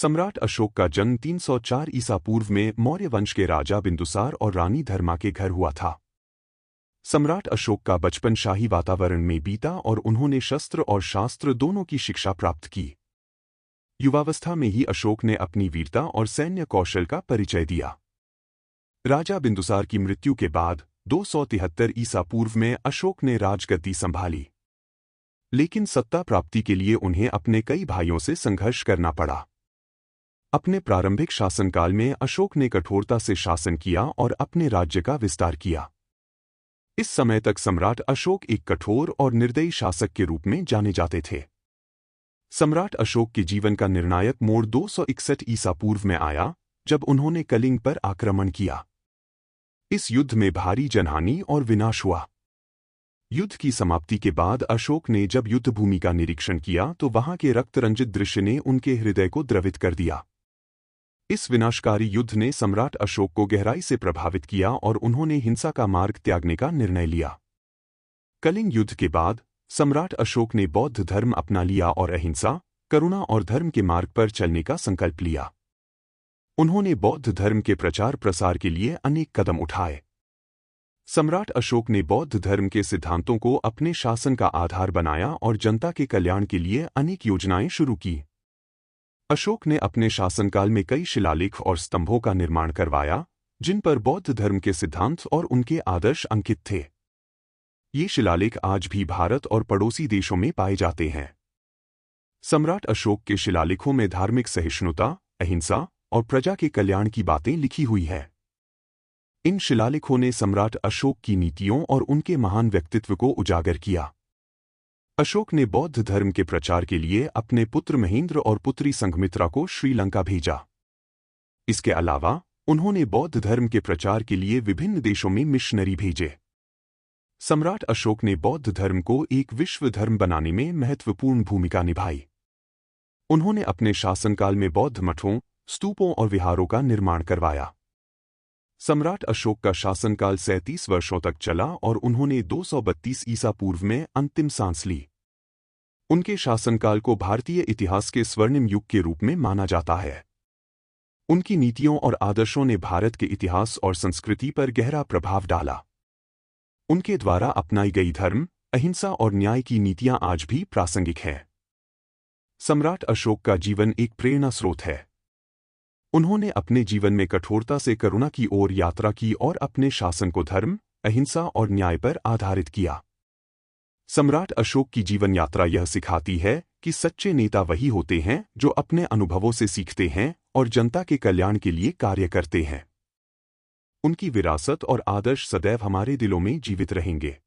सम्राट अशोक का जन्म 304 ईसा पूर्व में मौर्य वंश के राजा बिंदुसार और रानी धर्मा के घर हुआ था। सम्राट अशोक का बचपन शाही वातावरण में बीता और उन्होंने शस्त्र और शास्त्र दोनों की शिक्षा प्राप्त की। युवावस्था में ही अशोक ने अपनी वीरता और सैन्य कौशल का परिचय दिया। राजा बिंदुसार की मृत्यु के बाद 273 ईसा पूर्व में अशोक ने राजगद्दी संभाली, लेकिन सत्ता प्राप्ति के लिए उन्हें अपने कई भाइयों से संघर्ष करना पड़ा। अपने प्रारंभिक शासनकाल में अशोक ने कठोरता से शासन किया और अपने राज्य का विस्तार किया। इस समय तक सम्राट अशोक एक कठोर और निर्दयी शासक के रूप में जाने जाते थे। सम्राट अशोक के जीवन का निर्णायक मोड़ 261 ईसा पूर्व में आया, जब उन्होंने कलिंग पर आक्रमण किया। इस युद्ध में भारी जनहानि और विनाश हुआ। युद्ध की समाप्ति के बाद अशोक ने जब युद्धभूमि का निरीक्षण किया तो वहां के रक्तरंजित दृश्य ने उनके हृदय को द्रवित कर दिया। इस विनाशकारी युद्ध ने सम्राट अशोक को गहराई से प्रभावित किया और उन्होंने हिंसा का मार्ग त्यागने का निर्णय लिया। कलिंग युद्ध के बाद सम्राट अशोक ने बौद्ध धर्म अपना लिया और अहिंसा, करुणा और धर्म के मार्ग पर चलने का संकल्प लिया। उन्होंने बौद्ध धर्म के प्रचार प्रसार के लिए अनेक कदम उठाए। सम्राट अशोक ने बौद्ध धर्म के सिद्धांतों को अपने शासन का आधार बनाया और जनता के कल्याण के लिए अनेक योजनाएं शुरू की। अशोक ने अपने शासनकाल में कई शिलालेख और स्तंभों का निर्माण करवाया, जिन पर बौद्ध धर्म के सिद्धांत और उनके आदर्श अंकित थे। ये शिलालेख आज भी भारत और पड़ोसी देशों में पाए जाते हैं। सम्राट अशोक के शिलालेखों में धार्मिक सहिष्णुता, अहिंसा और प्रजा के कल्याण की बातें लिखी हुई है। इन शिलालेखों ने सम्राट अशोक की नीतियों और उनके महान व्यक्तित्व को उजागर किया। अशोक ने बौद्ध धर्म के प्रचार के लिए अपने पुत्र महेंद्र और पुत्री संघमित्रा को श्रीलंका भेजा। इसके अलावा उन्होंने बौद्ध धर्म के प्रचार के लिए विभिन्न देशों में मिशनरी भेजे। सम्राट अशोक ने बौद्ध धर्म को एक विश्व धर्म बनाने में महत्वपूर्ण भूमिका निभाई। उन्होंने अपने शासनकाल में बौद्ध मठों, स्तूपों और विहारों का निर्माण करवाया। सम्राट अशोक का शासनकाल 37 वर्षों तक चला और उन्होंने 232 ईसा पूर्व में अंतिम सांस ली। उनके शासनकाल को भारतीय इतिहास के स्वर्णिम युग के रूप में माना जाता है। उनकी नीतियों और आदर्शों ने भारत के इतिहास और संस्कृति पर गहरा प्रभाव डाला। उनके द्वारा अपनाई गई धर्म, अहिंसा और न्याय की नीतियां आज भी प्रासंगिक हैं। सम्राट अशोक का जीवन एक प्रेरणा स्रोत है। उन्होंने अपने जीवन में कठोरता से करुणा की ओर यात्रा की और अपने शासन को धर्म, अहिंसा और न्याय पर आधारित किया। सम्राट अशोक की जीवन यात्रा यह सिखाती है कि सच्चे नेता वही होते हैं जो अपने अनुभवों से सीखते हैं और जनता के कल्याण के लिए कार्य करते हैं। उनकी विरासत और आदर्श सदैव हमारे दिलों में जीवित रहेंगे।